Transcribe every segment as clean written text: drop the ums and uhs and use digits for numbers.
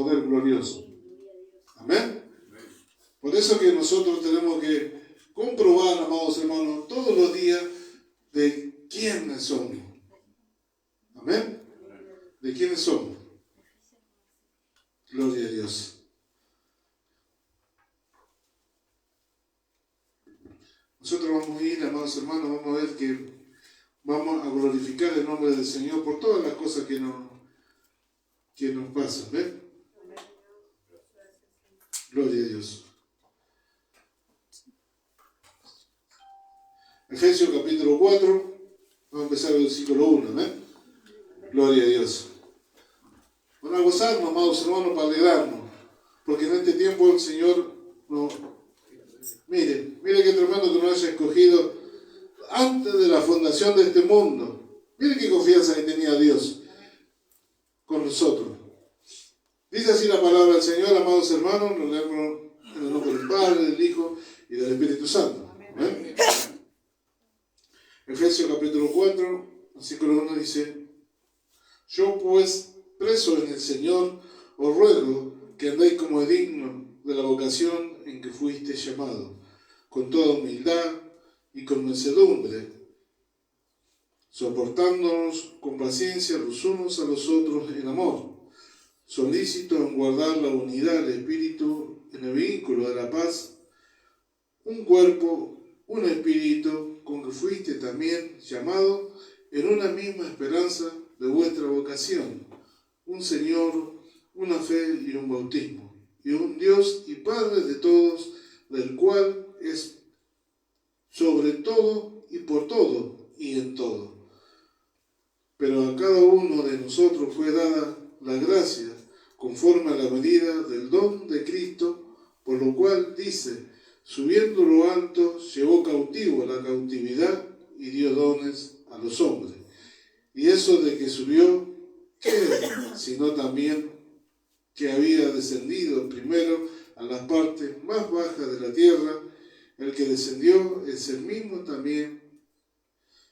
poder glorioso. Amén. Por eso que nosotros tenemos que comprobar, amados hermanos, todos los días de quiénes somos. Amén. ¿De quiénes somos? Gloria a Dios. Nosotros vamos a ir, amados hermanos, vamos a ver que vamos a glorificar el nombre del Señor por todas las cosas que nos pasan. ¿Ven? Gloria a Dios. Efesios capítulo 4, vamos a empezar el versículo 1. ¿Ven? Gloria a Dios. Van a gozarnos, amados hermanos, para alegrarnos, porque en este tiempo el Señor nos... Mire qué tremendo que nos haya escogido antes de la fundación de este mundo. Mire qué confianza que tenía Dios con nosotros. Dice así la palabra del Señor, amados hermanos, lo leemos en el nombre del Padre, del Hijo y del Espíritu Santo. ¿Amén? Efesios capítulo 4, versículo 1 dice: Yo pues, preso en el Señor, os ruego que andéis como es digno de la vocación en que fuiste llamado, con toda humildad y con mansedumbre, soportándonos con paciencia los unos a los otros en amor, solícitos en guardar la unidad del Espíritu en el vínculo de la paz, un cuerpo, un espíritu, con que fuiste también llamado en una misma esperanza de vuestra vocación, un Señor, una fe y un bautismo, y un Dios y Padre de todos, del cual es sobre todo y por todo y en todo. Pero a cada uno de nosotros fue dada la gracia conforme a la medida del don de Cristo, por lo cual dice: subiendo lo alto, llevó cautivo la cautividad y dio dones a los hombres. Y eso de que subió, ¿qué es? Sino también que había descendido primero a las partes más bajas de la tierra. El que descendió es el mismo también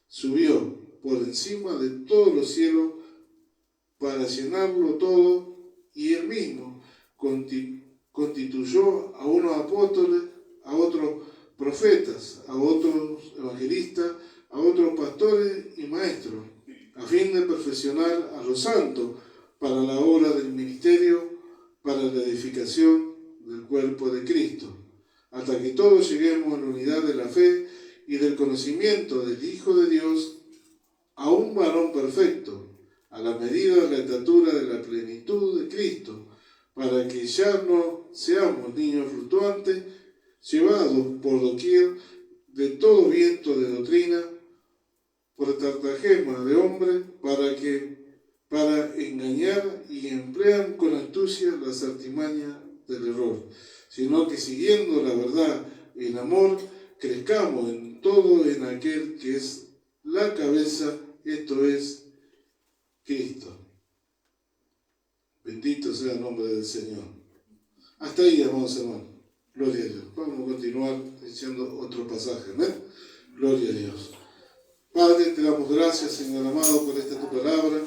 subió por encima de todos los cielos para llenarlo todo, y él mismo constituyó a unos apóstoles, a otros profetas, a otros evangelistas, a otros pastores y maestros, a fin de perfeccionar a los santos para la obra del ministerio, para la edificación del cuerpo de Cristo, hasta que todos lleguemos a la unidad de la fe y del conocimiento del Hijo de Dios, a un varón perfecto, a la medida de la estatura de la plenitud de Cristo, para que ya no seamos niños fluctuantes, llevados por doquier de todo viento de doctrina, por estratagema de hombres, para engañar y emplean con astucia las artimañas del error, sino que siguiendo la verdad en amor, crezcamos en todo en aquel que es la cabeza, esto es Cristo. Bendito sea el nombre del Señor. Hasta ahí, amados hermanos. Gloria a Dios. Vamos a continuar diciendo otro pasaje, ¿no? Gloria a Dios. Padre, te damos gracias, Señor amado, por esta tu palabra.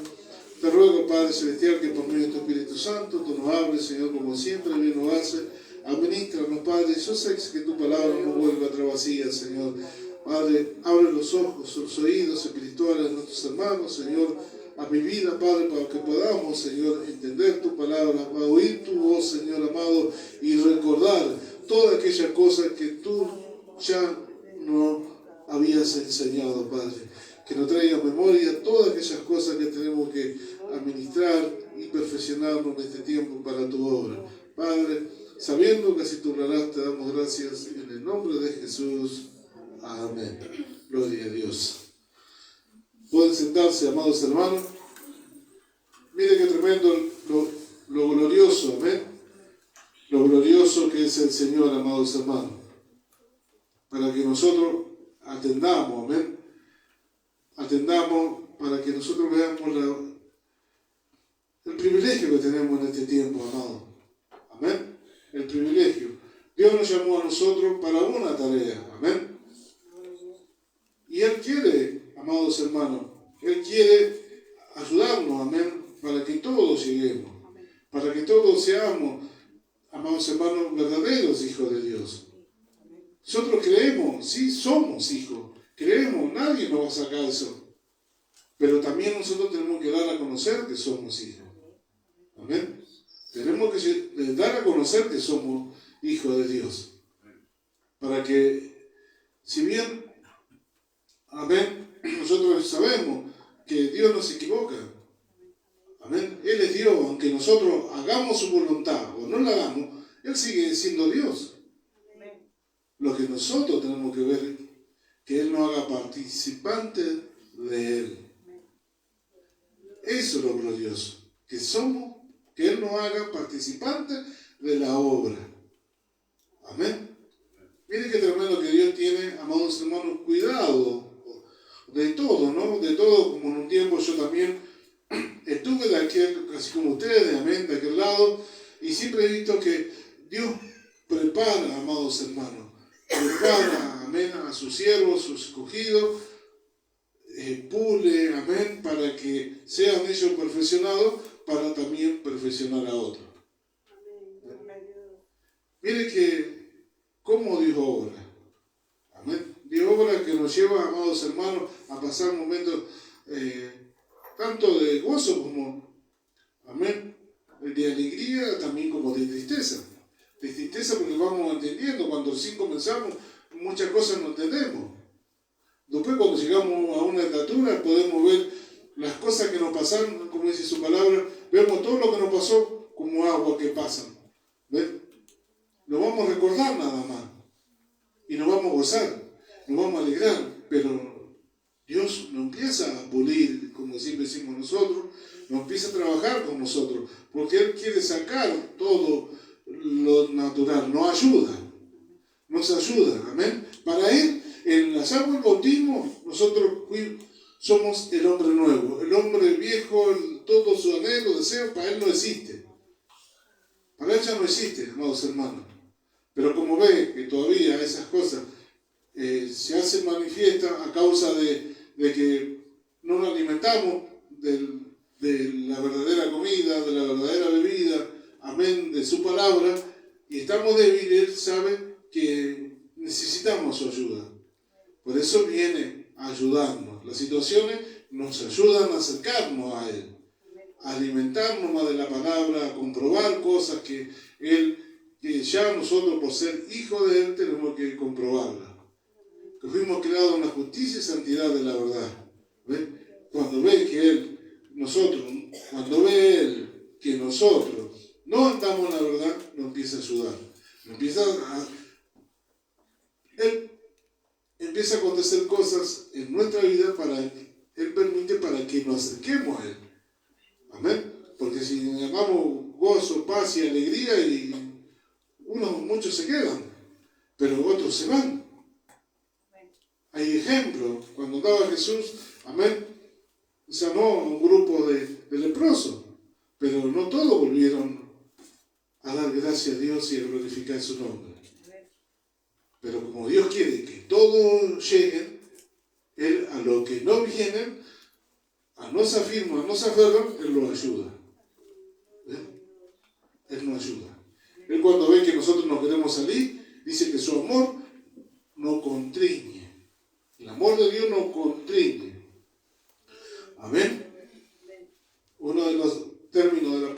Te ruego, Padre Celestial, que por medio de tu Espíritu Santo tú nos hables, Señor, como siempre bien lo haces. Administranos, Padre. Yo sé que tu palabra no vuelve atrás vacía, Señor. Padre, abre los ojos, los oídos espirituales de nuestros hermanos, Señor, a mi vida, Padre, para que podamos, Señor, entender tu palabra, para oír tu voz, Señor amado, y recordar todas aquellas cosas que tú ya no habías enseñado, Padre. Que nos traiga a memoria todas aquellas cosas que tenemos que administrar y perfeccionarnos en este tiempo para tu obra. Padre, sabiendo que así tú lo harás, te damos gracias en el nombre de Jesús. Amén. Gloria a Dios. Pueden sentarse, amados hermanos. Mire qué tremendo lo glorioso, amén. Lo glorioso que es el Señor, amados hermanos. Para que nosotros atendamos, amén. Atendamos para que nosotros veamos el privilegio que tenemos en este tiempo, amado. Amén. El privilegio. Dios nos llamó a nosotros para una tarea, amén. Y Él quiere, amados hermanos, Él quiere ayudarnos, amén, para que todos lleguemos. para que todos seamos, amados hermanos, verdaderos hijos de Dios. Nosotros creemos, sí, somos hijos, creemos, nadie nos va a sacar eso. Pero también nosotros tenemos que dar a conocer que somos hijos. Amén. Tenemos que dar a conocer que somos hijos de Dios. Para que, si bien, amén, nosotros sabemos que Dios no se equivoca. Amén. Él es Dios, aunque nosotros hagamos su voluntad o no la hagamos, Él sigue siendo Dios. Lo que nosotros tenemos que ver es que Él nos haga participantes de Él. Eso es lo glorioso, que Él nos haga participantes de la obra. Amén. Miren qué tremendo que Dios tiene, amados hermanos, cuidado de todo, ¿no? De todo, como en un tiempo yo también estuve de aquel, así como ustedes, amén, de aquel lado, y siempre he visto que Dios prepara, amados hermanos, prepara, amén, a sus siervos, sus escogidos, pule, amén, para que sean ellos perfeccionados, para también perfeccionar a otros. Mire que, ¿cómo Dios obra? Amén. Dios obra que nos lleva, amados hermanos, a pasar momentos tanto de gozo como, amén, de alegría, también como de tristeza. De tristeza porque vamos entendiendo, cuando recién comenzamos, muchas cosas no entendemos. Después cuando llegamos a una estatura podemos ver las cosas que nos pasaron, como dice su palabra, vemos todo lo que nos pasó como agua que pasan. ¿Ven? Lo vamos a recordar nada más. Y nos vamos a gozar, nos vamos a alegrar, pero Dios nos empieza a pulir, como siempre decimos nosotros, nos empieza a trabajar con nosotros, porque Él quiere sacar todo lo natural, nos ayuda, amén. Para Él, en las aguas del bautismo, nosotros somos el hombre nuevo, el hombre viejo, todo su anhelo, deseo, para Él no existe. Para Él ya no existe, amados hermanos. Pero como ve que todavía esas cosas se hacen manifiestas a causa de que no nos alimentamos de la verdadera comida, de la verdadera bebida, amén, de su palabra, y estamos débiles, Él sabe que necesitamos su ayuda. Por eso viene a ayudarnos. Las situaciones nos ayudan a acercarnos a Él, a alimentarnos más de la palabra, a comprobar cosas que ya nosotros, por ser hijos de Él, tenemos que comprobarlas. Que fuimos creados en la justicia y santidad de la verdad. ¿Ve? Cuando ve que nosotros no andamos en la verdad, nos empieza a ayudar. Él empieza a acontecer cosas en nuestra vida Él permite para que nos acerquemos a Él. Amén. Porque si llamamos gozo, paz y alegría, y muchos se quedan, pero otros se van. Hay ejemplos. Cuando andaba Jesús, amén, sanó a un grupo de leprosos, pero no todos volvieron a dar gracias a Dios y a glorificar su nombre. Pero como Dios quiere que todos lleguen, Él a los que no vienen, no se afirman, no se aferran, Él los ayuda. Él nos ayuda. Él cuando ve que nosotros no queremos salir, dice que su amor no constriñe. El amor de Dios no constriñe. Amén. Uno de los términos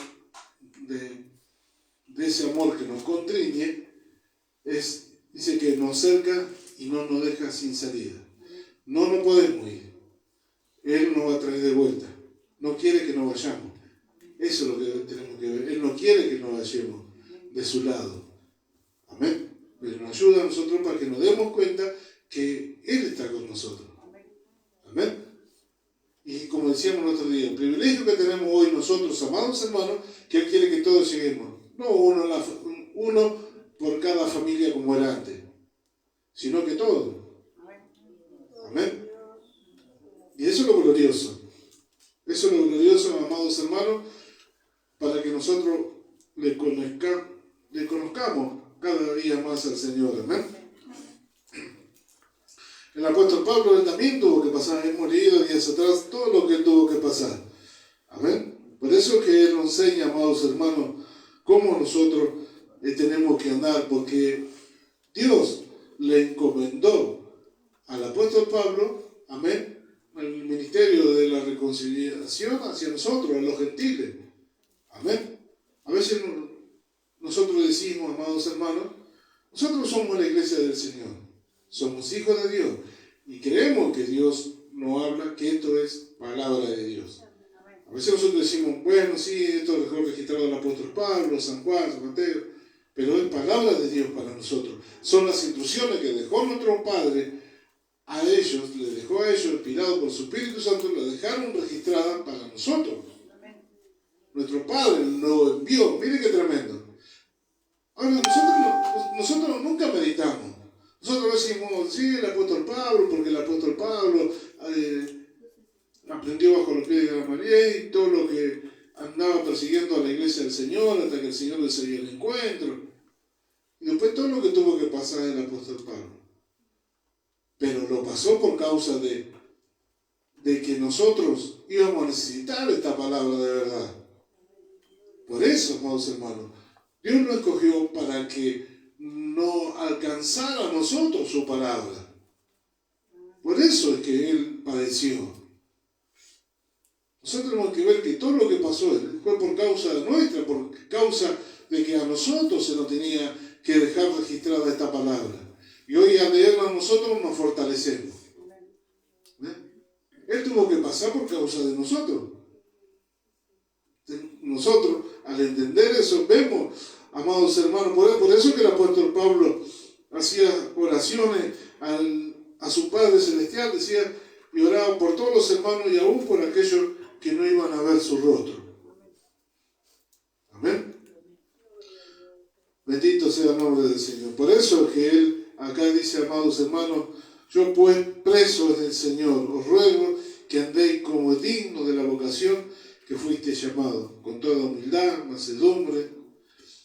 de ese amor que nos constriñe dice que nos cerca y no nos deja sin salida. No nos podemos ir. Él nos va a traer de vuelta. No quiere que nos vayamos. Eso es lo que tenemos que ver. Él no quiere que nos vayamos de su lado. Amén. Pero nos ayuda a nosotros para que nos demos cuenta que Él está con nosotros. Amén. Y como decíamos el otro día, el privilegio que tenemos hoy nosotros, amados hermanos, que Él quiere que todos lleguemos. No uno por cada familia como era antes, sino que todos. Amén. Y eso es lo glorioso. Eso es lo glorioso, amados hermanos, para que nosotros le conozcamos cada día más al Señor. Amén. El apóstol Pablo, él también tuvo que pasar, hemos leído días atrás todo lo que él tuvo que pasar. Amén. Por eso que Él nos enseña, amados hermanos, cómo nosotros tenemos que andar, porque Dios le encomendó al apóstol Pablo, amén, el ministerio de la reconciliación hacia nosotros, a los gentiles, amén. A veces nosotros decimos, amados hermanos, nosotros somos la iglesia del Señor, somos hijos de Dios y creemos que Dios nos habla, que esto es palabra de Dios. A veces nosotros decimos, bueno, sí, esto lo dejó registrado el apóstol Pablo, San Juan, San Mateo, pero es palabra de Dios para nosotros. Son las instrucciones que dejó nuestro Padre a ellos, le dejó a ellos, inspirado por su Espíritu Santo, la dejaron registrada para nosotros. Nuestro Padre lo envió, mire qué tremendo. Ahora, nosotros nunca meditamos. Nosotros decimos, sí, el apóstol Pablo, porque el apóstol Pablo aprendió bajo los pies de Gamaliel y todo lo que andaba persiguiendo a la iglesia del Señor hasta que el Señor le dio el encuentro. Y después todo lo que tuvo que pasar el apóstol Pablo. Pero lo pasó por causa de que nosotros íbamos a necesitar esta palabra de verdad. Por eso, amados hermanos, Dios nos escogió para que no alcanzara a nosotros su palabra. Por eso es que Él padeció. Nosotros tenemos que ver que todo lo que pasó fue por causa nuestra, por causa de que a nosotros se nos tenía que dejar registrada esta palabra. Y hoy al leerla nosotros nos fortalecemos. Él tuvo que pasar por causa de nosotros. Nosotros, al entender eso, vemos, amados hermanos, por eso que el apóstol Pablo hacía oraciones a su Padre Celestial, decía y oraba por todos los hermanos y aún por aquellos que no iban a ver su rostro. Amén. Bendito sea el nombre del Señor. Por eso que Él acá dice, amados hermanos, yo pues preso del Señor, os ruego que andéis como digno de la vocación que fuiste llamado, con toda humildad, mansedumbre,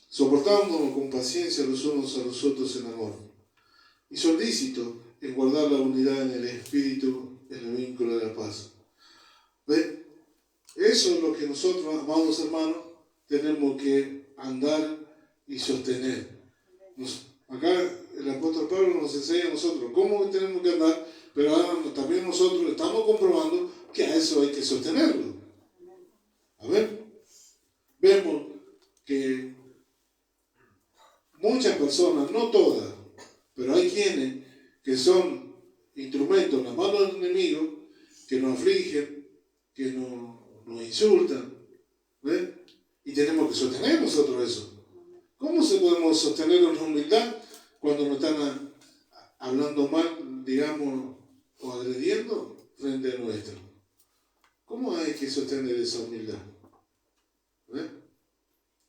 soportándonos con paciencia los unos a los otros en amor, y solícito en guardar la unidad en el espíritu, en el vínculo de la paz. ¿Ven? Eso es lo que nosotros, amados hermanos, tenemos que andar y sostener. Acá el apóstol Pablo nos enseña a nosotros cómo tenemos que andar, pero ahora también nosotros estamos comprobando que a eso hay que sostenerlo. A ver, vemos que muchas personas, no todas, pero hay quienes que son instrumentos en las manos del enemigo, que nos afligen, que nos insultan, ¿ves? Y tenemos que sostener nosotros eso. ¿Cómo se podemos sostener en humildad cuando nos están hablando mal, digamos, o agrediendo frente a nuestro? ¿Cómo hay que sostener esa humildad? ¿Ves?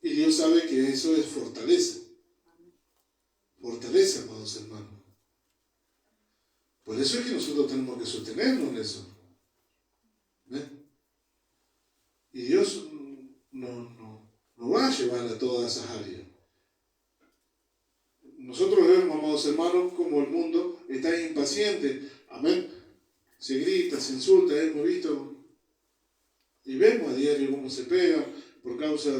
Y Dios sabe que eso es fortaleza. Fortaleza, amados hermanos. Por eso es que nosotros tenemos que sostenernos en eso. ¿Ves? Y Dios nos va a llevar a todas esas áreas. Nosotros vemos, amados hermanos, como el mundo está impaciente. Amén. Se grita, se insulta, hemos visto y vemos a diario cómo se pegan por causa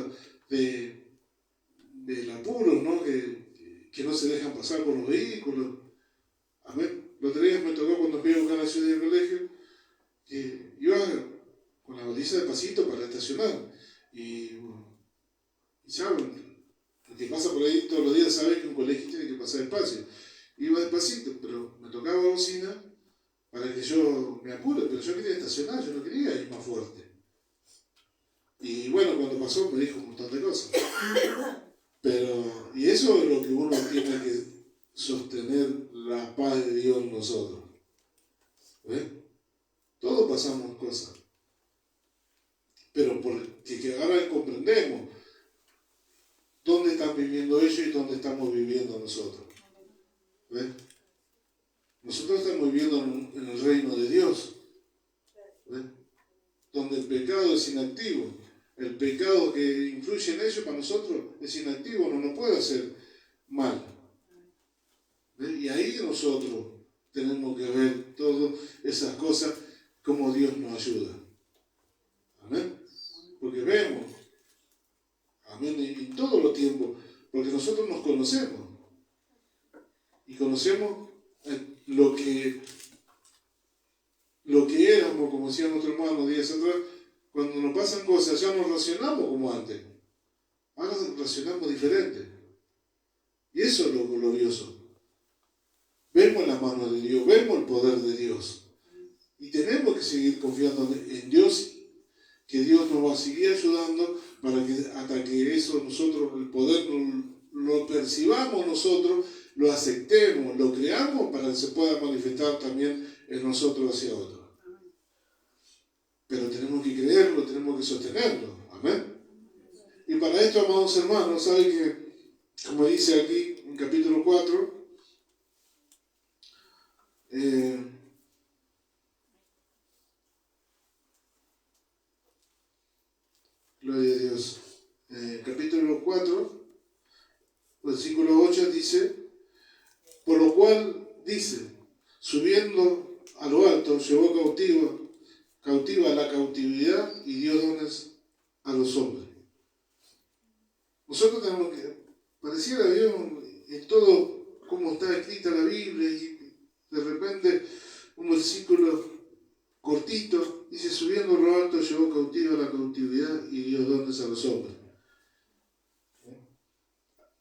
del apuro, ¿no? Que no se dejan pasar por los vehículos. Amén. Los otro día me tocó cuando fui a buscar a la ciudad del colegio, que iba con la baliza de pasito para estacionar. Y saben, el que pasa por ahí todos los días sabe que un colegio tiene que pasar despacio. Iba despacito, pero me tocaba bocina para que yo me apure, pero yo quería estacionar, yo no quería ir más fuerte. Y bueno, cuando pasó me dijo un montón de cosas. Y eso es lo que uno tiene que sostener, la paz de Dios en nosotros. ¿Ves? Todos pasamos cosas. Pero porque ahora comprendemos dónde están viviendo ellos y dónde estamos viviendo nosotros. ¿Ves? Nosotros estamos viviendo en el reino de Dios. ¿Ves? Donde el pecado es inactivo. El pecado que influye en ellos para nosotros es inactivo, no nos puede hacer mal. ¿Ves? Y ahí nosotros tenemos que ver todas esas cosas como Dios nos ayuda. Amén. porque vemos, amén, en todos los tiempos, porque nosotros nos conocemos y conocemos lo que éramos, como decía nuestro hermano días atrás. Cuando nos pasan cosas ya no racionamos como antes, ahora racionamos diferente, y eso es lo glorioso. Vemos la mano de Dios, vemos el poder de Dios, y tenemos que seguir confiando en Dios, que Dios nos va a seguir ayudando para que hasta que eso nosotros, el poder, lo percibamos nosotros, lo aceptemos, lo creamos para que se pueda manifestar también en nosotros hacia otros. Pero tenemos que creerlo, tenemos que sostenerlo. Amén. Y para esto, amados hermanos, ¿saben que, como dice aquí en capítulo 4, gloria a Dios, capítulo 4, versículo 8 dice, por lo cual dice, subiendo a lo alto, llevó cautiva la cautividad y dio dones a los hombres. Nosotros tenemos que, pareciera Dios en todo como está escrita la Biblia, y de repente un versículo cortito dice, subiendo a lo alto, llevó cautiva la cautividad y dio dones a los hombres.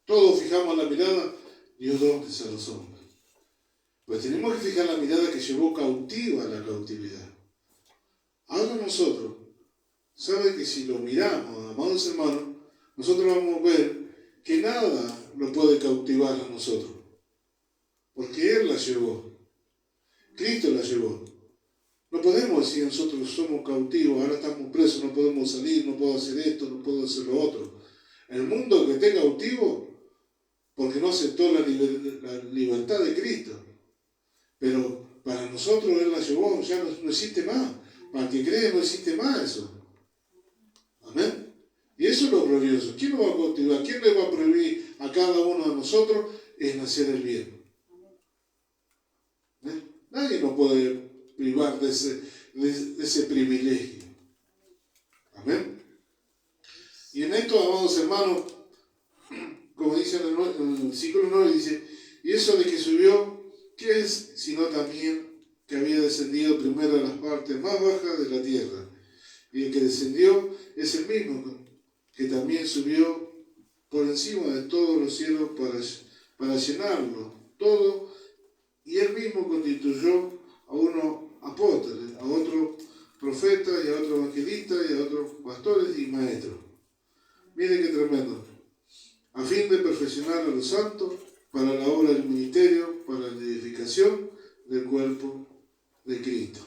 Todos fijamos la mirada, dio dones a los hombres. Pues tenemos que fijar la mirada que llevó cautiva la cautividad. Ahora nosotros, ¿sabe que si lo miramos, amados hermanos, nosotros vamos a ver que nada lo puede cautivar a nosotros? Porque Él la llevó. Cristo la llevó. No podemos decir nosotros somos cautivos, ahora estamos presos, no podemos salir, no puedo hacer esto, no puedo hacer lo otro. El mundo que esté cautivo, porque no aceptó la libertad de Cristo. Pero para nosotros Él la llevó, ya no existe más. Para el que cree no existe más eso. Amén. Y eso es lo glorioso. ¿Quién nos va a cautivar? ¿Quién le va a prohibir a cada uno de nosotros en hacer el bien? Nadie nos puede privar de ese privilegio. Amén. Y en esto, amados hermanos, como dice en el versículo 9, dice, y eso de que subió, ¿qué es sino también que había descendido primero a las partes más bajas de la tierra? Y el que descendió es el mismo que también subió por encima de todos los cielos para llenarlo todo, y él mismo constituyó a unos apóstoles, a otros profetas, y a otros evangelistas, y a otros pastores y maestros. Miren qué tremendo. A fin de perfeccionar a los santos para la obra del ministerio, para la edificación del cuerpo de Cristo.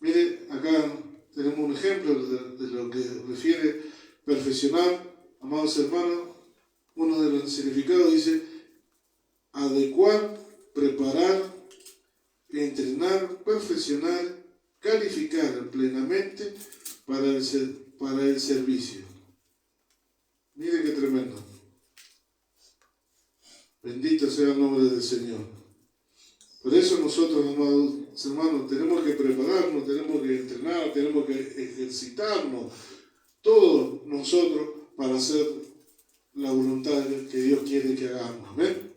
Mire, acá tenemos un ejemplo de lo que refiere perfeccionar, amados hermanos. Uno de los significados dice adecuar, preparar, entrenar, perfeccionar, calificar plenamente para el servicio. Mire qué tremendo. Bendito sea el nombre del Señor. Por eso nosotros, amados hermanos, tenemos que prepararnos, tenemos que entrenar, tenemos que ejercitarnos, todos nosotros, para hacer la voluntad que Dios quiere que hagamos. Amén.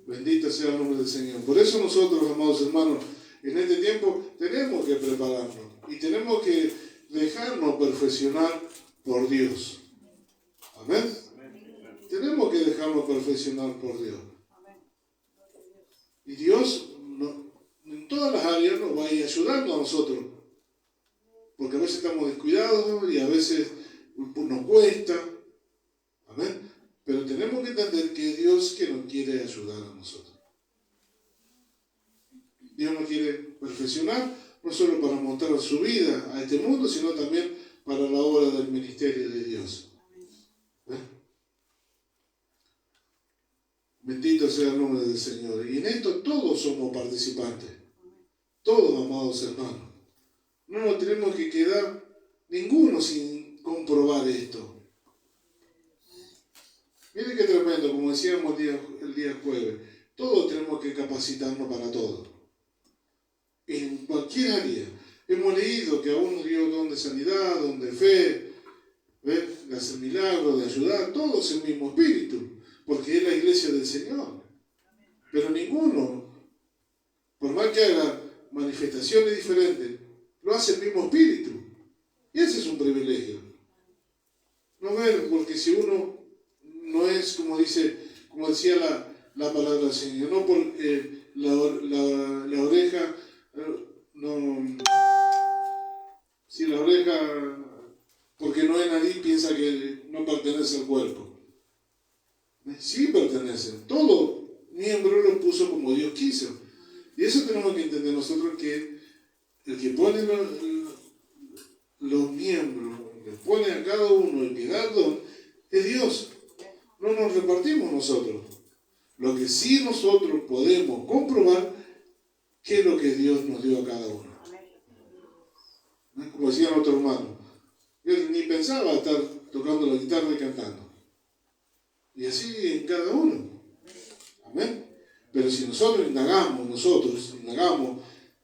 Bendito sea el nombre del Señor. Por eso nosotros, amados hermanos, en este tiempo tenemos que prepararnos y tenemos que dejarnos perfeccionar por Dios. Amén. Tenemos que dejarnos perfeccionar por Dios. Y Dios en todas las áreas nos va a ir ayudando a nosotros. Porque a veces estamos descuidados y a veces nos cuesta. Amén. Pero tenemos que entender que Dios que nos quiere ayudar a nosotros. Dios nos quiere perfeccionar, no solo para mostrar su vida a este mundo, sino también para la obra del ministerio de Dios. Bendito sea el nombre del Señor. Y en esto todos somos participantes. Todos, amados hermanos. No nos tenemos que quedar ninguno sin comprobar esto. Miren qué tremendo, como decíamos el día jueves. Todos tenemos que capacitarnos para todo. En cualquier área. hemos leído que a uno dio don de sanidad, don de fe, ¿ves? De hacer milagros, de ayudar, todos el mismo espíritu, porque es la iglesia del Señor. Pero ninguno, por más que haga manifestaciones diferentes, lo hace el mismo espíritu. Y ese es un privilegio. No ver, porque si uno no es, como decía la palabra del Señor, no por la oreja, no, si la oreja, porque no es nariz, piensa que no pertenece al cuerpo. Sí pertenecen. Todo miembro lo puso como Dios quiso. Y eso tenemos que entender nosotros, que el que pone los miembros, el que pone a cada uno, el que da el don, es Dios. No nos repartimos nosotros. Lo que sí nosotros podemos comprobar, qué es lo que Dios nos dio a cada uno. Como decía otro hermano, él ni pensaba estar tocando la guitarra y cantando. Y así en cada uno. Amén. Pero si nosotros indagamos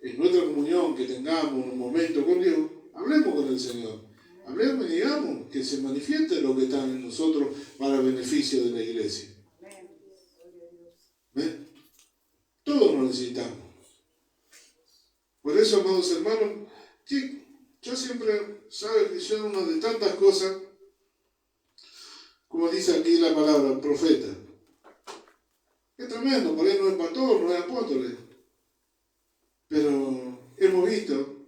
en nuestra comunión que tengamos un momento con Dios, hablemos con el Señor. Hablemos y digamos que se manifieste lo que está en nosotros para beneficio de la iglesia. ¿Ven? Todos lo necesitamos. Por eso, amados hermanos, que yo siempre, ¿sabes? Que soy una de tantas cosas, como dice aquí la palabra, profeta. Es tremendo, por ahí no es pastor, no es apóstol. Pero hemos visto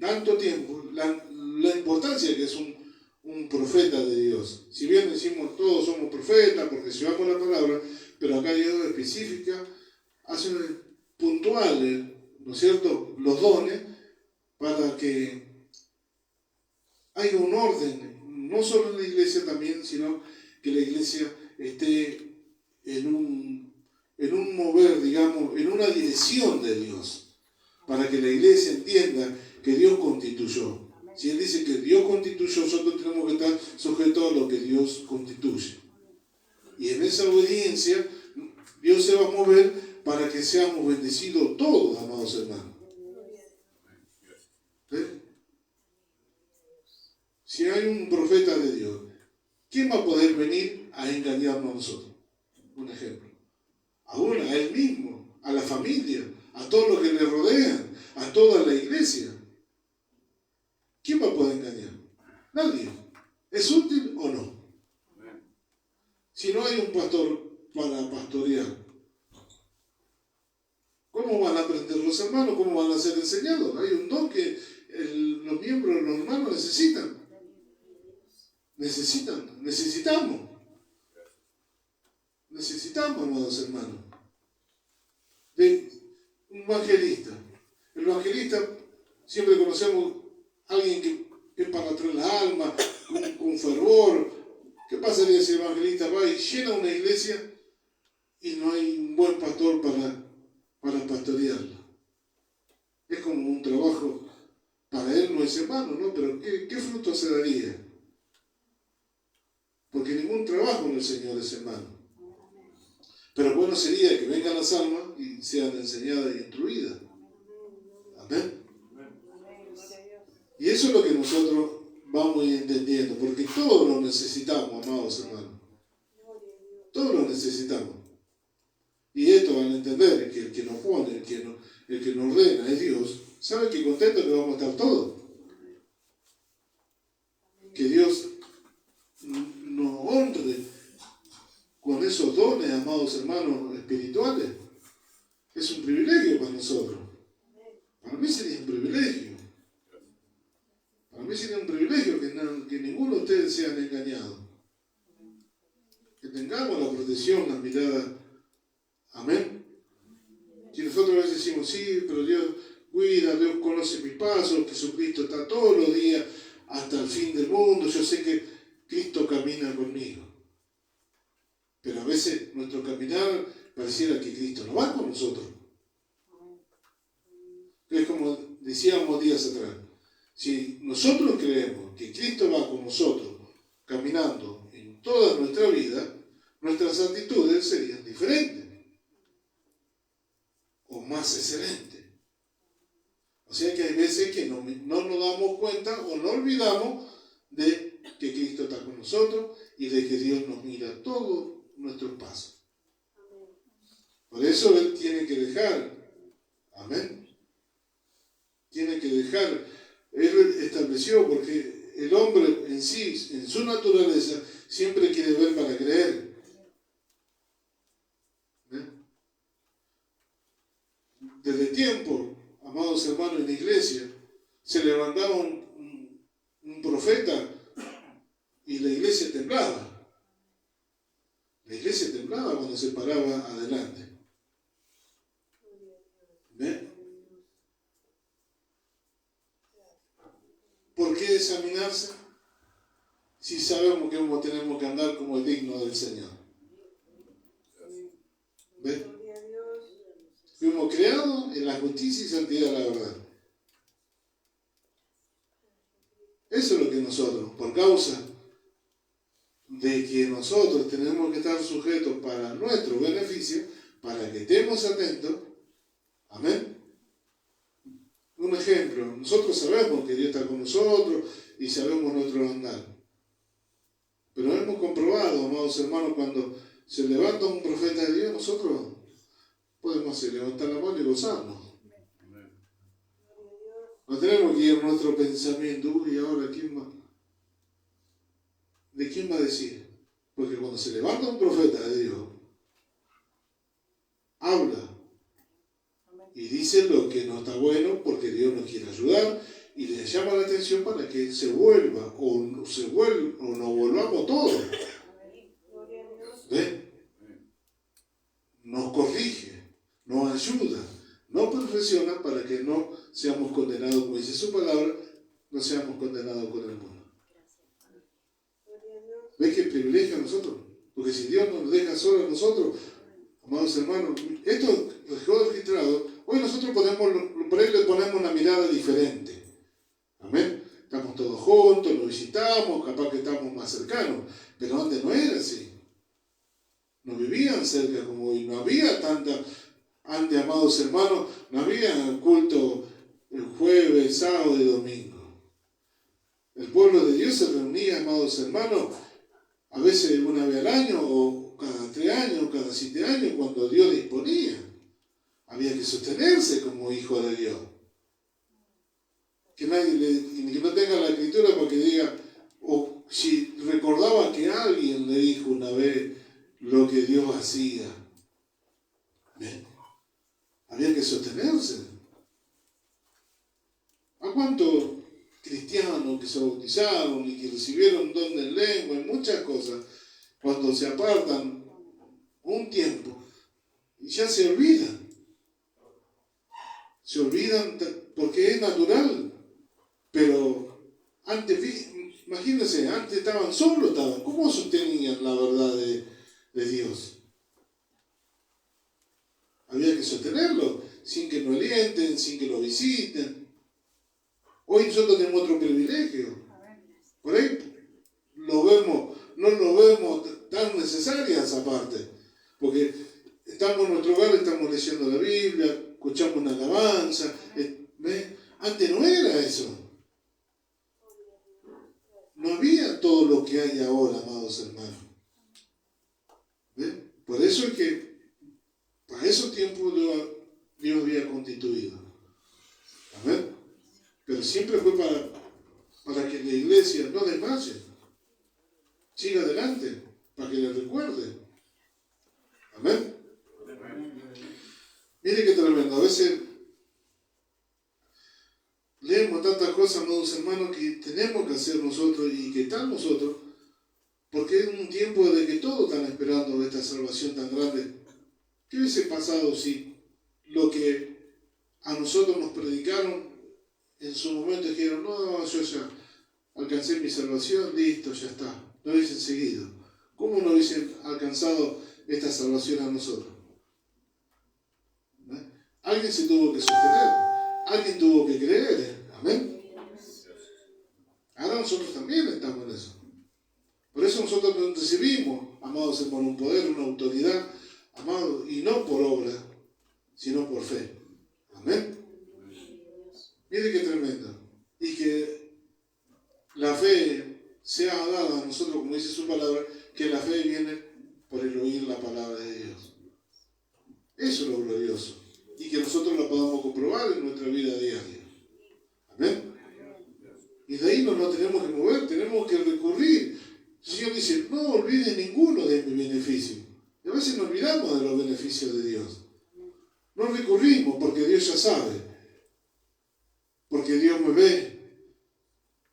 tanto tiempo la importancia que es un profeta de Dios. Si bien decimos todos somos profetas porque llevamos la palabra, pero acá Dios específica, hace puntuales, ¿no es cierto?, los dones para que haya un orden, no solo en la iglesia también, sino que la iglesia esté en un mover, digamos, en una dirección de Dios, para que la iglesia entienda que Dios constituyó. Si Él dice que Dios constituyó, nosotros tenemos que estar sujetos a lo que Dios constituye. Y en esa obediencia, Dios se va a mover para que seamos bendecidos todos, amados hermanos. ¿Sí? Si hay un profeta de Dios, ¿quién va a poder venir a engañarnos a nosotros? Un ejemplo. Aún a él mismo, a la familia, a todos los que le rodean, a toda la iglesia. ¿Quién va a poder engañar? Nadie. ¿Es útil o no? Si no hay un pastor para pastorear, ¿cómo van a aprender los hermanos? ¿Cómo van a ser enseñados? Hay un don que los miembros, los hermanos necesitan. Necesitamos, amados hermanos. Un evangelista. El evangelista, siempre conocemos a alguien que es para traer la alma, con fervor. ¿Qué pasaría si el evangelista va y llena una iglesia y no hay un buen pastor para pastorearla? Es como un trabajo, para él no es hermano, ¿no? Pero ¿qué fruto se daría? Porque ningún trabajo en el Señor es hermano. Pero bueno sería que vengan las almas y sean enseñadas y instruidas. Amén. Y eso es lo que nosotros vamos entendiendo, porque todos lo necesitamos, amados hermanos. Todos lo necesitamos. Y esto van a entender que el que nos pone, el que nos ordena es Dios. ¿Sabe qué contento que vamos a estar todos? Que Dios nos honre con esos dones, amados hermanos espirituales. Es un privilegio para nosotros. Para mí sería un privilegio. Para mí sería un privilegio que ninguno de ustedes sean engañados. Que tengamos la protección, la mirada. Amén. Si nosotros a veces decimos, sí, pero Dios cuida, Dios conoce mis pasos, Jesucristo está todos los días hasta el fin del mundo, yo sé que Cristo camina conmigo. Pero a veces nuestro caminar pareciera que Cristo no va con nosotros. Es como decíamos días atrás, si nosotros creemos que Cristo va con nosotros caminando en toda nuestra vida, nuestras actitudes serían diferentes o más excelentes. O sea que hay veces que nos cuenta o no olvidamos de que Cristo está con nosotros y de que Dios nos mira todos nuestros pasos. Por eso Él tiene que dejar, amén, tiene que dejar, Él estableció, porque el hombre en sí, en su naturaleza, siempre quiere ver para creer. Desde tiempo, amados hermanos, en la iglesia, se levantaba un profeta y la iglesia temblaba. La iglesia temblaba cuando se paraba adelante. ¿Ve? ¿Por qué examinarse si sabemos que tenemos que andar como el digno del Señor? ¿Ve? Fuimos creados en la justicia y santidad de la verdad. Eso es lo que nosotros, por causa de que nosotros tenemos que estar sujetos para nuestro beneficio, para que estemos atentos. Amén. Un ejemplo, nosotros sabemos que Dios está con nosotros y sabemos nuestro andar. Pero hemos comprobado, amados hermanos, cuando se levanta un profeta de Dios, nosotros podemos hacer levantar la mano y gozarnos. No tenemos que ir a nuestro pensamiento, y ahora ¿quién más? ¿De quién va a decir? Porque cuando se levanta un profeta de Dios, habla y dice lo que no está bueno porque Dios nos quiere ayudar y le llama la atención para que se vuelva o nos volvamos todos. ¿Ve? Nos corrige, nos ayuda, nos perfecciona para que no seamos condenados, como dice su palabra, no seamos condenados con el mundo. ¿Ves qué privilegio a nosotros? Porque si Dios nos deja solos a nosotros, amados hermanos, esto dejó registrado. Hoy nosotros por ahí le ponemos una mirada diferente. Amén. Estamos todos juntos, nos visitamos, capaz que estamos más cercanos. Pero antes no era así. No vivían cerca como hoy. No había tanta. Antes, amados hermanos, no había culto el jueves, sábado y domingo. El pueblo de Dios se reunía, amados hermanos, a veces una vez al año, o cada 3 años, o cada 7 años, cuando Dios disponía. Había que sostenerse como hijo de Dios. Que nadie que no tenga la escritura para que diga, o si recordaba que alguien le dijo una vez lo que Dios hacía. ¿Ven? Había que sostenerse. ¿A cuántos cristianos que se bautizaron y que recibieron don de lengua y muchas cosas, cuando se apartan un tiempo, ya se olvidan? Se olvidan porque es natural. Pero antes, imagínense, antes estaban solos, ¿cómo sostenían la verdad de Dios? Había que sostenerlo, sin que lo alienten, sin que lo visiten. Hoy nosotros tenemos otro privilegio. Por ahí no lo vemos tan necesaria esa parte. Porque estamos en nuestro hogar, estamos leyendo la Biblia, escuchamos una alabanza. Antes no era eso. No había todo lo que hay ahora, amados hermanos. ¿Ven? Por eso es que para esos tiempos Dios había constituido. Amén. Pero siempre fue para que la iglesia no desmaye. Siga adelante, para que le recuerde. Amén. Mire qué tremendo. A veces leemos tantas cosas, amados hermanos, que tenemos que hacer nosotros y que están nosotros, porque es un tiempo de que todos están esperando esta salvación tan grande. ¿Qué hubiese pasado si lo que a nosotros nos predicaron en su momento dijeron, no, yo ya alcancé mi salvación, listo, ya está? No hubiesen seguido. ¿Cómo no hubiesen alcanzado esta salvación a nosotros? Alguien se tuvo que sostener, alguien tuvo que creer. Amén. Ahora nosotros también estamos en eso. Por eso nosotros recibimos, amados hermanos, un poder, una autoridad, amados, y no por obra, sino por fe. Amén. Mire qué tremendo. Y que sea dada a nosotros, como dice su palabra, que la fe viene por el oír la palabra de Dios. Eso es lo glorioso. Y que nosotros lo podamos comprobar en nuestra vida diaria. Amén. Y de ahí no nos tenemos que mover, tenemos que recurrir. El Señor dice, no olvides ninguno de mis beneficios. Y a veces nos olvidamos de los beneficios de Dios. No recurrimos porque Dios ya sabe. Porque Dios me ve.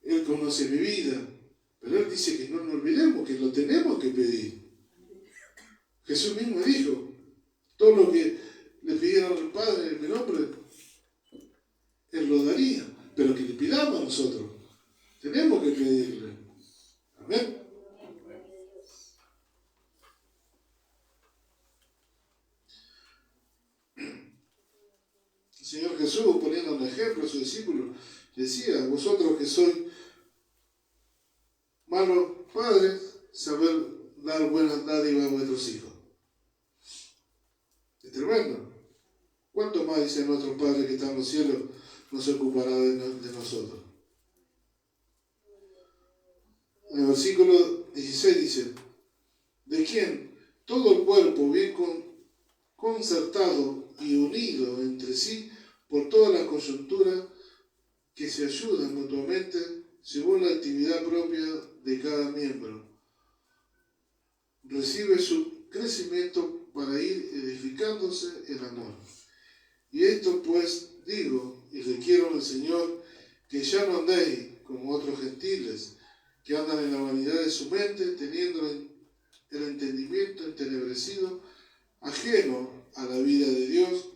Él conoce mi vida. Pero Él dice que no nos olvidemos, que lo tenemos que pedir. Jesús mismo dijo, todo lo que le pidieron al Padre en mi nombre, Él lo daría. Pero que le pidamos a nosotros. Tenemos que pedirle. Amén. El Señor Jesús, poniendo un ejemplo a sus discípulos, decía, vosotros que sois malos padres, saber dar buenas dádivas a vuestros hijos. Es tremendo. ¿Cuánto más dice nuestro Padre que está en los cielos no se ocupará de nosotros? En el versículo 16 dice, de quien todo el cuerpo bien concertado y unido entre sí por todas las coyunturas que se ayudan mutuamente según la actividad propia de cada miembro, recibe su crecimiento para ir edificándose en amor. Y esto pues digo y requiero al Señor, que ya no andéis como otros gentiles, que andan en la vanidad de su mente, teniendo el entendimiento entenebrecido, ajeno a la vida de Dios,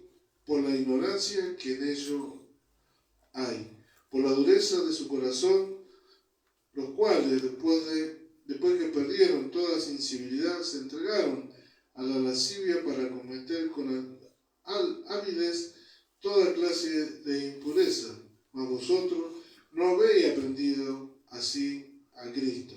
por la ignorancia que en ello hay, por la dureza de su corazón, los cuales después que perdieron toda sensibilidad, se entregaron a la lascivia para cometer con avidez toda clase de impureza, mas vosotros no habéis aprendido así a Cristo.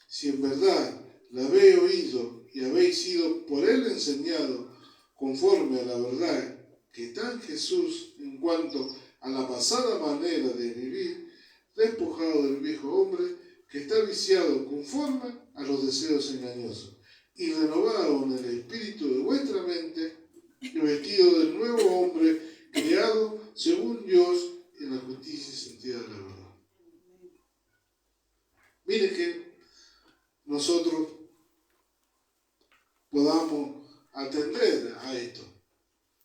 Si en verdad la habéis oído y habéis sido por Él enseñado conforme a la verdad que está en Jesús en cuanto a la pasada manera de vivir, despojado del viejo hombre que está viciado conforme a los deseos engañosos, y renovado en el espíritu de vuestra mente, y vestido del nuevo hombre creado según Dios en la justicia y santidad de la verdad. Miren que nosotros podamos atender a esto.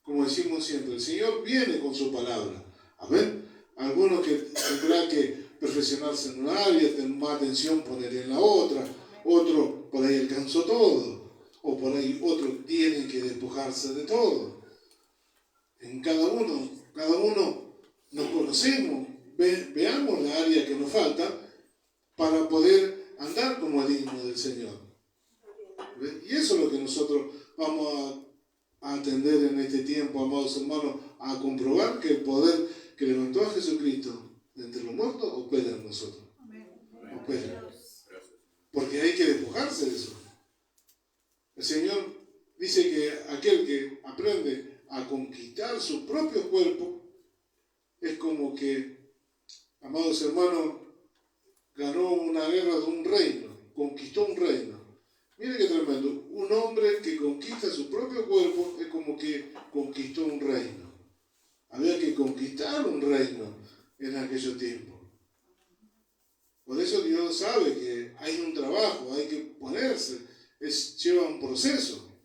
Como decimos siempre, el Señor viene con su palabra. Amén. Algunos que tendrán que perfeccionarse en una área, tener más atención, poner en la otra. Otro por ahí alcanzó todo. O por ahí otro tiene que despojarse de todo. En cada uno nos conocemos. Veamos la área que nos falta para poder andar como es digno del Señor. ¿Ven? Y eso es lo que nosotros vamos a atender en este tiempo, amados hermanos, a comprobar que el poder que levantó a Jesucristo de entre los muertos opera en nosotros. Opera. Porque hay que despojarse de eso. El Señor dice que aquel que aprende a conquistar su propio cuerpo es como que, amados hermanos, ganó una guerra de un reino, conquistó un reino. Mire qué tremendo, un hombre que conquista su propio cuerpo es como que conquistó un reino. Había que conquistar un reino en aquellos tiempos. Por eso Dios sabe que hay un trabajo, hay que ponerse, lleva un proceso.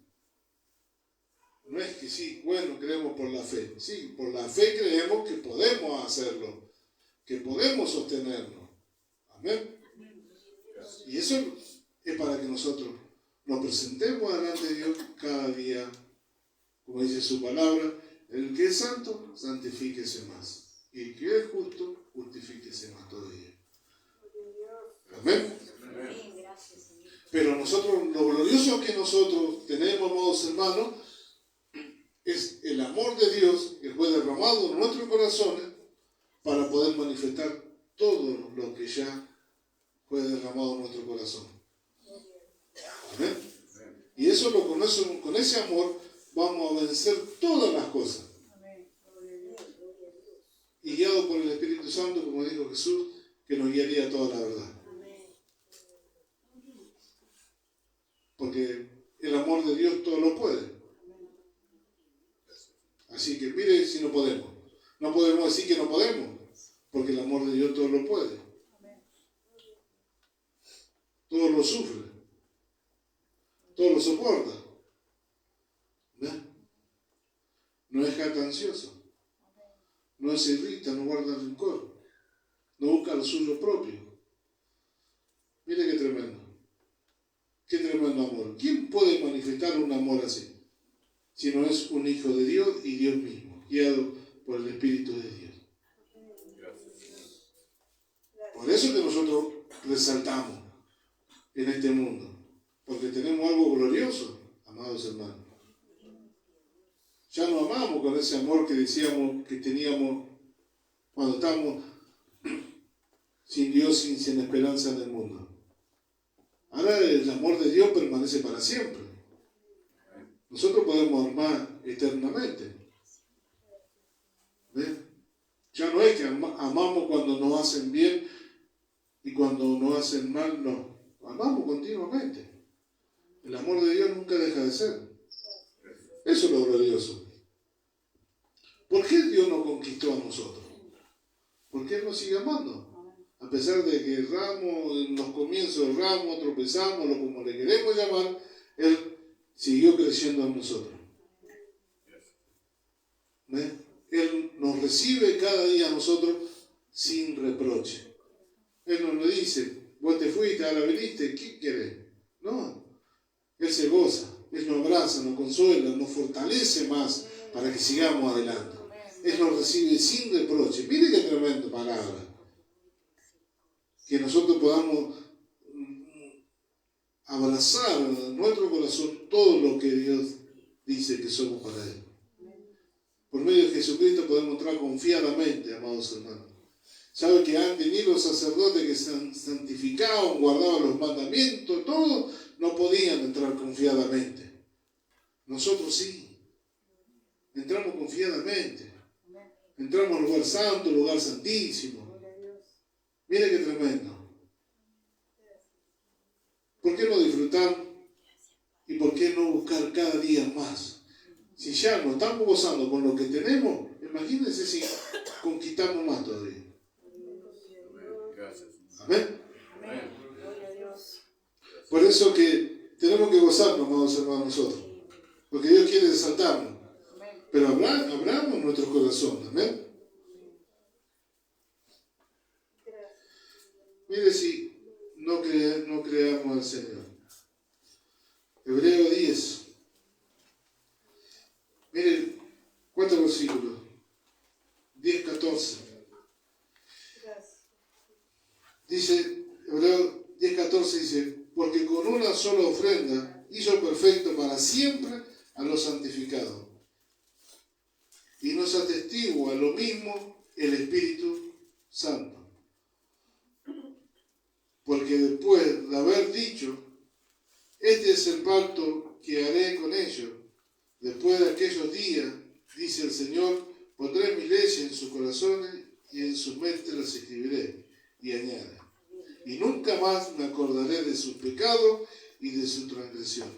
No es que sí, bueno, creemos por la fe. Sí, por la fe creemos que podemos hacerlo, que podemos sostenernos. Amén. Y eso es para que nosotros nos presentemos delante de Dios cada día, como dice su palabra, el que es santo, santifíquese más. Y el que es justo, justifíquese más todavía. Amén. Pero nosotros, lo glorioso que nosotros tenemos, amados hermanos, es el amor de Dios que fue derramado en nuestros corazones para poder manifestar todo lo que ya fue derramado en nuestro corazón. Amén. Y eso con ese amor vamos a vencer todas las cosas. Y guiado por el Espíritu Santo, como dijo Jesús, que nos guiaría toda la verdad. porque el amor de Dios todo lo puede. Así que mire si no podemos. No podemos decir que no podemos, porque el amor de Dios todo lo puede. Todo lo sufre. Todo lo soporta. ¿Ves? No es jactancioso. No se irrita, no guarda rencor. No busca lo suyo propio. Mire qué tremendo. Qué tremendo amor. ¿Quién puede manifestar un amor así? Si no es un hijo de Dios y Dios mismo, guiado por el Espíritu de Dios. Por eso que nosotros resaltamos en este mundo, porque tenemos algo glorioso, amados hermanos. Ya no amamos con ese amor que decíamos que teníamos cuando estábamos sin Dios y sin esperanza en el mundo. Ahora el amor de Dios permanece para siempre. Nosotros podemos amar eternamente. ¿Ves? Ya no es que amamos cuando nos hacen bien y cuando nos hacen mal, no. Amamos continuamente. El amor de Dios nunca deja de ser. Eso es lo glorioso. ¿Por qué Dios nos conquistó a nosotros? Porque Él nos sigue amando. A pesar de que erramos, en los comienzos erramos, tropezamos, lo como le queremos llamar, Él siguió creciendo en nosotros. ¿Ves? Él nos recibe cada día a nosotros sin reproche. Él no nos dice, vos te fuiste, ahora viniste, ¿qué querés? No. Él se goza, Él nos abraza, nos consuela, nos fortalece más para que sigamos adelante. Él nos recibe sin reproche. Mire qué tremenda palabra. Que nosotros podamos abrazar en nuestro corazón todo lo que Dios dice que somos para Él. Por medio de Jesucristo podemos entrar confiadamente, amados hermanos. ¿Sabe que antes ni los sacerdotes que santificaban, guardaban los mandamientos, todos no podían entrar confiadamente? Nosotros sí. Entramos confiadamente. Entramos al lugar santo, al lugar santísimo. Mire qué tremendo. ¿Por qué no disfrutar y por qué no buscar cada día más? Si ya nos estamos gozando con lo que tenemos, imagínense si conquistamos más todavía. Amén. Por eso que tenemos que gozarnos, amados hermanos, nosotros. Porque Dios quiere exaltarnos. Pero abramos nuestro corazón. Amén. Mire si no creamos al Señor. Hebreo 10. Miren, ¿cuántos versículos? 10, 14. Dice, Hebreo 10, 14 dice, porque con una sola ofrenda hizo perfecto para siempre a los santificados. Y nos atestigua lo mismo el Espíritu Santo. Porque después de haber dicho, este es el pacto que haré con ellos, después de aquellos días, dice el Señor, pondré mis leyes en sus corazones y en sus mentes las escribiré. Y añade, y nunca más me acordaré de sus pecados y de su transgresión.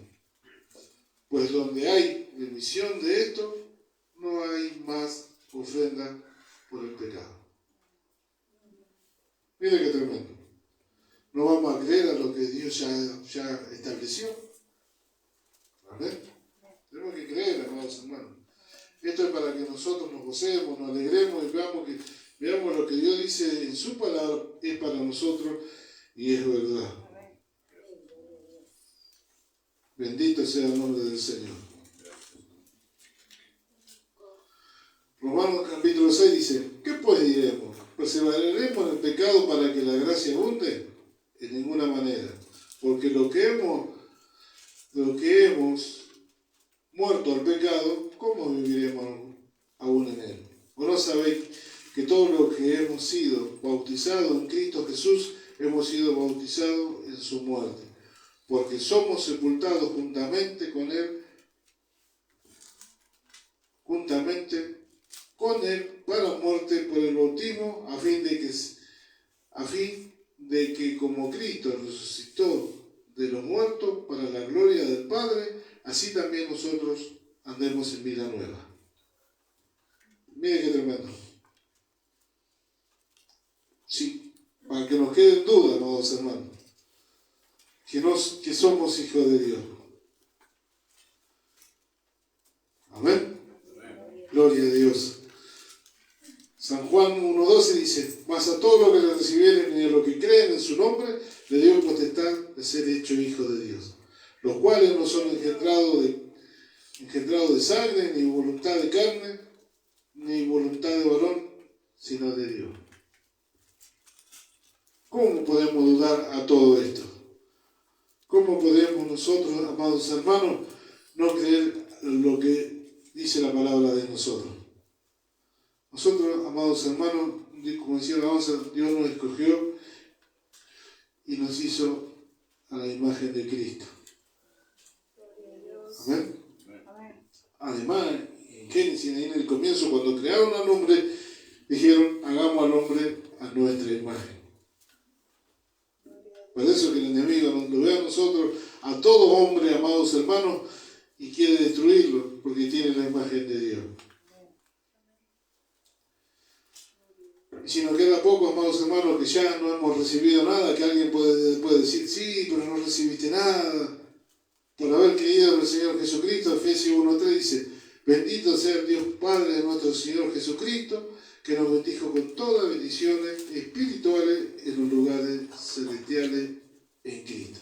Pues donde hay remisión de esto, no hay más ofrenda por el pecado. Mire qué tremendo. No vamos a creer a lo que Dios ya estableció. ¿Amén? Tenemos que creer, amados hermanos. Esto es para que nosotros nos gocemos, nos alegremos y veamos lo que Dios dice en su palabra es para nosotros y es verdad. Bendito sea el nombre del Señor. Romanos capítulo 6 dice, ¿qué pues diremos? ¿Perseveraremos en el pecado para que la gracia abunde? De ninguna manera. Porque lo que hemos muerto al pecado, ¿cómo viviremos aún en él? ¿O no sabéis que todos los que hemos sido bautizados en Cristo Jesús, hemos sido bautizados en su muerte? Porque somos sepultados juntamente con él para muerte por el bautismo, a fin de que como Cristo resucitó de los muertos para la gloria Padre, así también nosotros andemos en vida nueva. Mire qué tremendo. Sí, para que nos quede en duda, amados hermanos, que somos hijos de Dios. Amén. Gloria a Dios. San Juan 1:12 dice: mas a todos los que le recibieren y a los que creen en su nombre, le dio potestad de ser hecho hijo de Dios, los cuales no son engendrados de sangre, ni voluntad de carne, ni voluntad de varón, sino de Dios. ¿Cómo podemos dudar a todo esto? ¿Cómo podemos nosotros, amados hermanos, no creer lo que dice la palabra de nosotros? Nosotros, amados hermanos, como decía la alabanza, Dios nos escogió y nos hizo a la imagen de Cristo. Amén. Además, en Génesis, ahí en el comienzo, cuando crearon al hombre, dijeron: hagamos al hombre a nuestra imagen. Por eso que el enemigo nos ve a nosotros, a todo hombre, amados hermanos, y quiere destruirlo, porque tiene la imagen de Dios. Y si nos queda poco, amados hermanos, que ya no hemos recibido nada, que alguien puede decir: sí, pero no recibiste nada, por haber creído en el Señor Jesucristo. Efesios 1:3 dice: bendito sea el Dios Padre de nuestro Señor Jesucristo, que nos bendijo con todas bendiciones espirituales en los lugares celestiales en Cristo.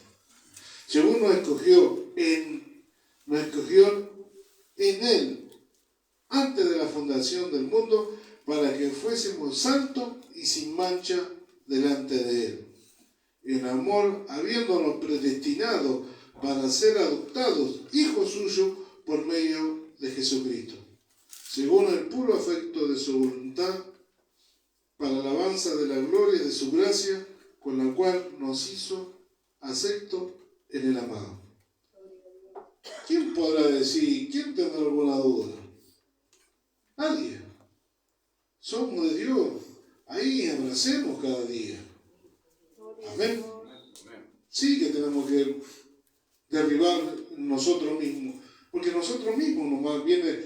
Según nos escogió en Él, antes de la fundación del mundo, para que fuésemos santos y sin mancha delante de Él. En amor, habiéndonos predestinado para ser adoptados hijos suyos por medio de Jesucristo, según el puro afecto de su voluntad, para alabanza de la gloria de su gracia, con la cual nos hizo aceptos en el amado. ¿Quién podrá decir? ¿Quién tendrá alguna duda? Nadie. Somos de Dios. Ahí abracemos cada día. Amén. Sí que tenemos que derribar nosotros mismos, porque nosotros mismos nomás quiere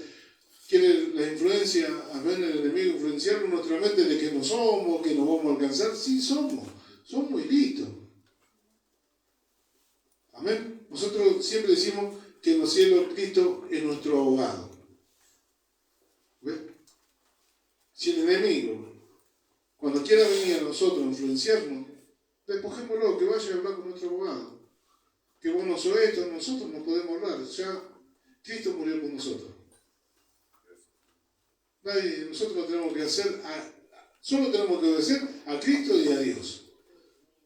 la influencia, amén, el enemigo influenciarnos nuestra mente de que no somos, que no vamos a alcanzar. Sí somos y listo. Amén. Nosotros siempre decimos que en los cielos Cristo es nuestro abogado. ¿Ves? Si el enemigo, cuando quiera venir a nosotros a influenciarnos, despojémoslo, que vaya a hablar con nuestro abogado. Que vos no sos esto, nosotros no podemos hablar. Ya Cristo murió por nosotros. Nosotros tenemos que solo tenemos que obedecer a Cristo y a Dios.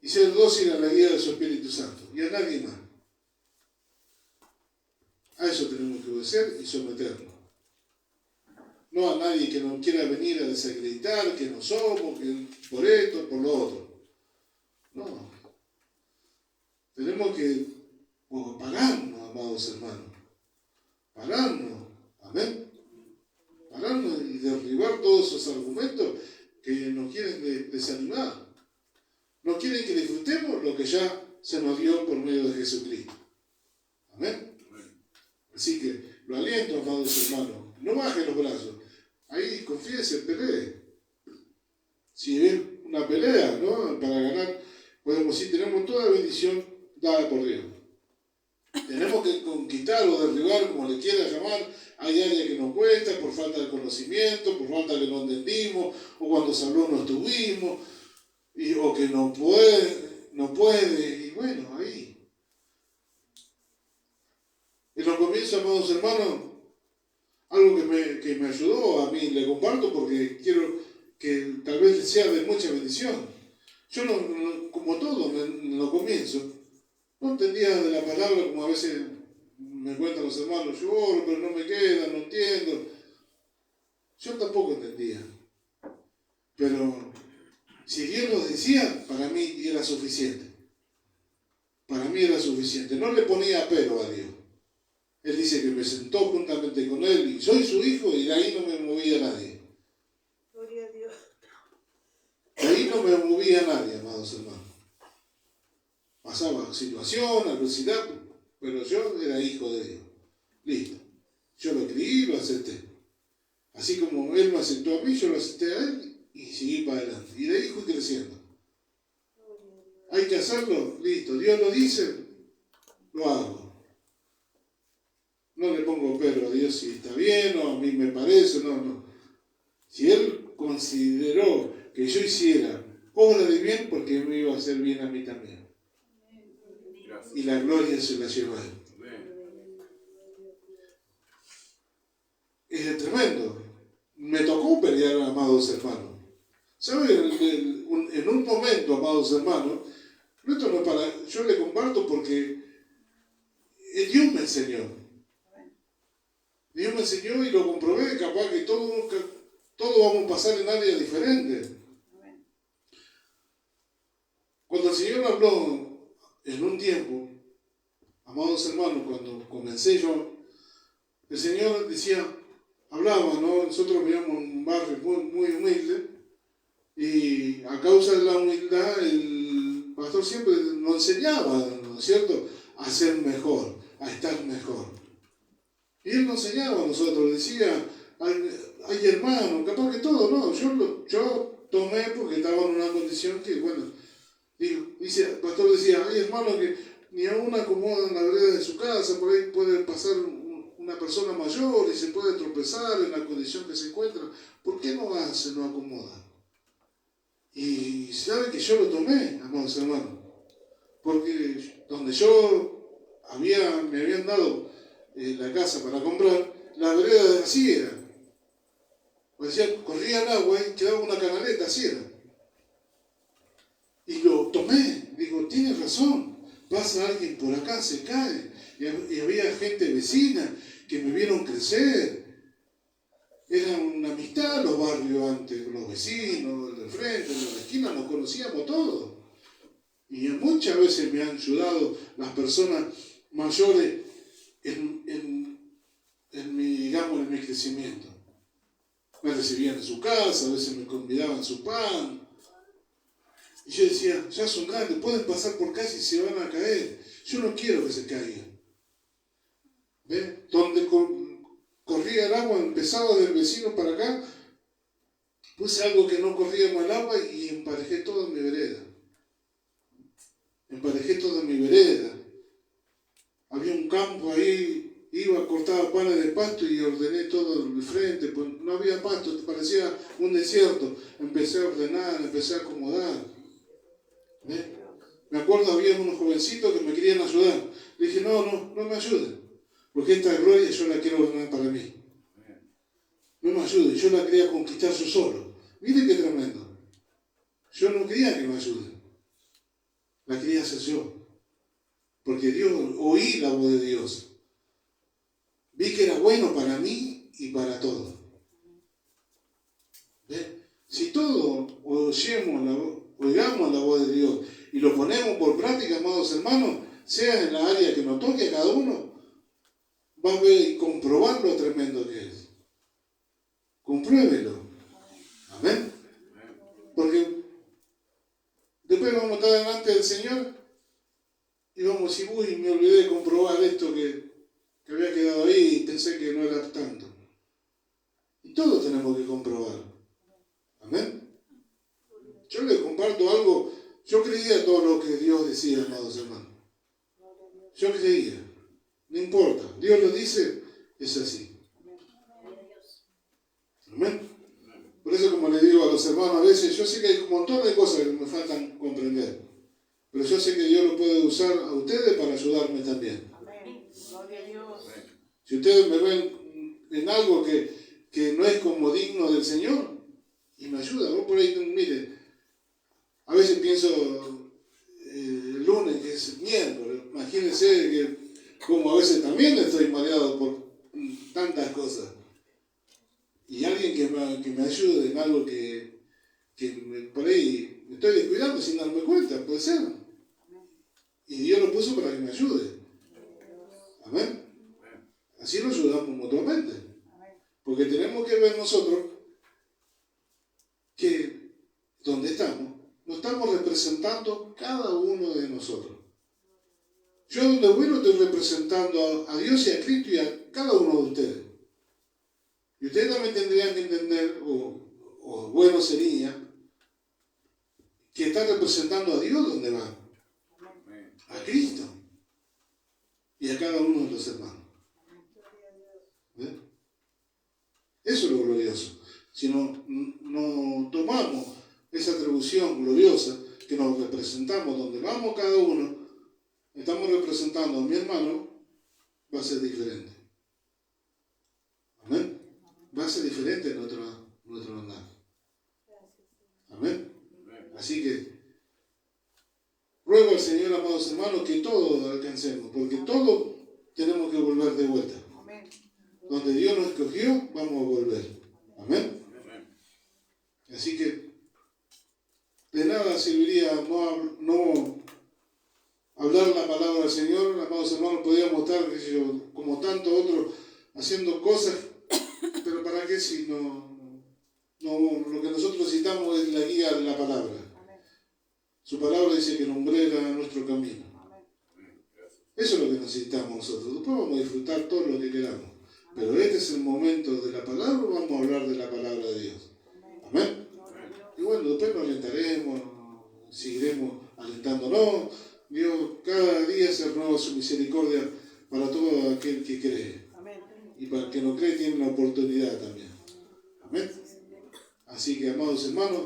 Y ser dócil a la guía de su Espíritu Santo. Y a nadie más. A eso tenemos que obedecer y someternos. No a nadie que nos quiera venir a desacreditar, que no somos, que por esto, por lo otro. No. Tenemos que pararnos, amados hermanos. Pararnos. Amén. Pararnos y derribar todos esos argumentos que nos quieren desanimar. No quieren que disfrutemos lo que ya se nos dio por medio de Jesucristo. Amén. Así que lo aliento, amados hermanos. No bajen los brazos. Ahí confiese, pelee. Si es una pelea, ¿no? Para ganar, podemos decir, tenemos toda bendición dada por Dios. Tenemos que conquistar o derribar, como le quiera llamar. Hay áreas que nos cuesta por falta de conocimiento, por falta que no entendimos, o cuando se habló no estuvimos, o que no puede, y bueno, ahí. En los comienzos, amados hermanos, algo que me ayudó a mí, le comparto porque quiero que tal vez sea de mucha bendición. Yo, como todo, en los comienzos, no entendía de la palabra, como a veces me cuentan los hermanos, yo oro, pero no me queda, no entiendo. Yo tampoco entendía. Pero si Dios lo decía, para mí era suficiente. Para mí era suficiente. No le ponía pero a Dios. Él dice que me sentó juntamente con Él y soy su hijo y de ahí no me movía nadie. Gloria a Dios. De ahí no me movía nadie, amados hermanos. Pasaba situación, adversidad, pero yo era hijo de Dios. Listo. Yo lo creí y lo acepté. Así como Él me aceptó a mí, yo lo acepté a Él y seguí para adelante. Y de ahí fui creciendo. ¿Hay que hacerlo? Listo. Dios lo dice, lo hago. No le pongo pero a Dios si está bien o a mí me parece, no. Si Él consideró que yo hiciera obra de bien, porque me iba a hacer bien a mí también. Y la gloria se la lleva a Él. Es tremendo. Me tocó pelear, amados hermanos. ¿Saben? En un momento, amados hermanos, esto no es para, yo le comparto porque Dios me enseñó. Dios me enseñó y lo comprobé, capaz que todos vamos a pasar en áreas diferentes. Cuando el Señor habló en un tiempo, amados hermanos, cuando comencé yo, el Señor decía, hablaba, ¿no? Nosotros vivíamos en un barrio muy humilde y a causa de la humildad el pastor siempre nos enseñaba, ¿no es cierto?, a ser mejor, a estar mejor. Y Él nos enseñaba a nosotros, decía, hay hermanos, capaz que todo, no, yo tomé porque estaba en una condición que, bueno, dice, el pastor decía, hay hermanos que ni aún acomodan la vereda de su casa, por ahí puede pasar una persona mayor y se puede tropezar en la condición que se encuentra. ¿Por qué no hace, no acomoda? Y sabe que yo lo tomé, amados hermanos, porque donde me habían dado la casa para comprar, la vereda así era. O decía, corría el agua y quedaba una canaleta, así era. Y lo tomé, digo, tiene razón, pasa alguien por acá, se cae. Y había gente vecina que me vieron crecer. Era una amistad los barrios antes, los vecinos, el de frente, el de la esquina, nos conocíamos todos. Y muchas veces me han ayudado las personas mayores en mi crecimiento. Me recibían en su casa, a veces me convidaban su pan. Y yo decía, ya son grandes, pueden pasar por calle y se van a caer. Yo no quiero que se caigan. ¿Ven? Donde corría el agua, empezaba del vecino para acá, puse algo que no corríamos el agua y emparejé toda mi vereda. Había un campo ahí, iba, cortaba panes de pasto y ordené todo el frente, pues no había pasto, parecía un desierto. Empecé a ordenar, empecé a acomodar. ¿Ves? Me acuerdo, había unos jovencitos que me querían ayudar. Le dije, no me ayuden, porque esta gloria yo la quiero ordenar para mí. No me ayuden, yo la quería conquistar yo solo. Miren qué tremendo. Yo no quería que me ayuden, la quería hacer yo. Porque oí la voz de Dios. Vi que era bueno para mí y para todos. ¿Ves? Si todos oigamos la voz de Dios y lo ponemos por práctica, amados hermanos, sea en la área que nos toque a cada uno, va a ver y comprobar lo tremendo que es. Compruébelo. Amén. Porque después vamos a estar delante del Señor y vamos a decir, uy, me olvidé de comprobar esto que había quedado ahí y pensé que no era tanto. Y todos tenemos que comprobar. Amén. Yo les comparto algo. Yo creía todo lo que Dios decía, amados hermanos. Yo creía. No importa. Dios lo dice, es así. Amén. Por eso, como le digo a los hermanos, a veces yo sé que hay un montón de cosas que me faltan comprender. Pero yo sé que Dios lo puede usar a ustedes para ayudarme también. Amén. Gloria a Dios. Si ustedes me ven en algo que no es como digno del Señor, y me ayudan, vos por ahí, mire, a veces pienso el lunes, que es miércoles, imagínense que como a veces también estoy mareado por tantas cosas. Y alguien que me ayude en algo que por ahí me estoy descuidando sin darme cuenta, puede ser. Y Dios lo puso para que me ayude. Amén. Así nos ayudamos mutuamente. Porque tenemos que ver nosotros que donde estamos, nos estamos representando cada uno de nosotros. Yo donde voy lo estoy representando a Dios y a Cristo y a cada uno de ustedes. Y ustedes también tendrían que entender, o bueno sería, que están representando a Dios donde van. A Cristo. Y a cada uno de los hermanos. ¿Ven? Eso es lo glorioso. Si no tomamos esa atribución gloriosa que nos representamos donde vamos cada uno, estamos representando a mi hermano, va a ser diferente. Amén. Va a ser diferente nuestro andar. Amén. Así que ruego al Señor, amados hermanos, que todos alcancemos, porque todos tenemos que volver de vuelta. Donde Dios nos escogió, vamos a volver. Amén. Así que de nada serviría no hablar la palabra del Señor, amados hermanos. Podríamos estar, como tantos otros, haciendo cosas, pero ¿para qué si no? Lo que nosotros necesitamos es la guía de la palabra. Su palabra dice que nombrera nuestro camino. Eso es lo que necesitamos nosotros. Después vamos a disfrutar todo lo que queramos. Pero este es el momento de la palabra, vamos a hablar de la palabra de Dios. Amén. Y bueno, después nos alentaremos, seguiremos alentándonos. Dios cada día se renueva su misericordia para todo aquel que cree. Y para el que no cree tiene una oportunidad también. Amén. Así que, amados hermanos,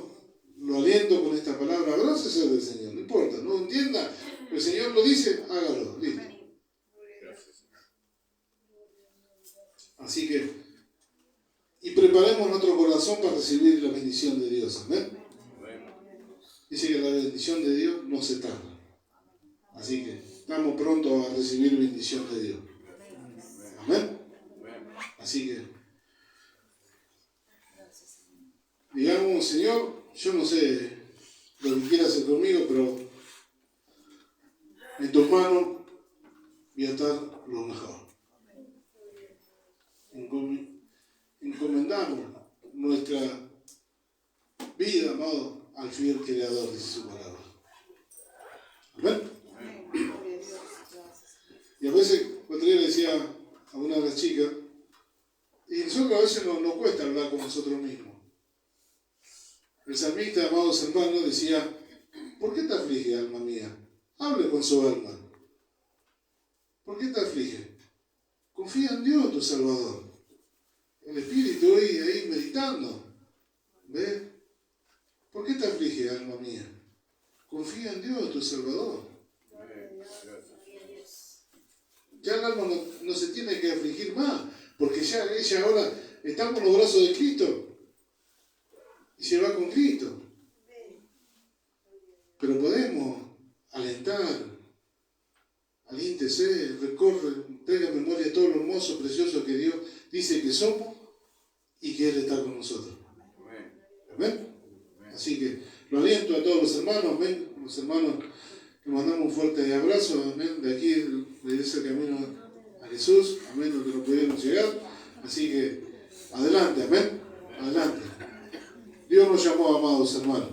lo aliento con esta palabra. Gracias al Señor, no importa, no entienda. El Señor lo dice, hágalo. Listo. Así que, y preparemos nuestro corazón para recibir la bendición de Dios. Amén. Dice que la bendición de Dios no se tarda. Así que estamos prontos a recibir bendición de Dios. Amén. Así que, digamos, Señor, yo no sé lo que quieras hacer conmigo, pero en tus manos voy a estar lo mejor. Encomendamos nuestra vida, amado, al fiel Creador, dice su palabra. Amén. Y a veces, otro día le decía a una de las chicas, y nosotros a veces nos cuesta hablar con nosotros mismos. El salmista, amados hermanos, decía, ¿por qué te aflige, alma mía? Hable con su alma. ¿Por qué te aflige? Confía en Dios, tu Salvador. El Espíritu ahí meditando. ¿Ves? ¿Por qué te aflige, alma mía? Confía en Dios, tu Salvador. Ya el alma no se tiene que afligir más, porque ya ella ahora está con los brazos de Cristo y se va con Cristo. Pero podemos alentar, aliéntese, recorre, traiga memoria de todo lo hermoso, precioso que Dios dice que somos y que Él está con nosotros. Amén. Así que lo aliento a todos los hermanos, amén. Los hermanos, les mandamos un fuerte abrazo, amén. De aquí, de Iglesia Camino a Jesús, amén, los que no pudieron llegar. Así que, adelante, amén. Adelante. Dios nos llamó, amados hermanos.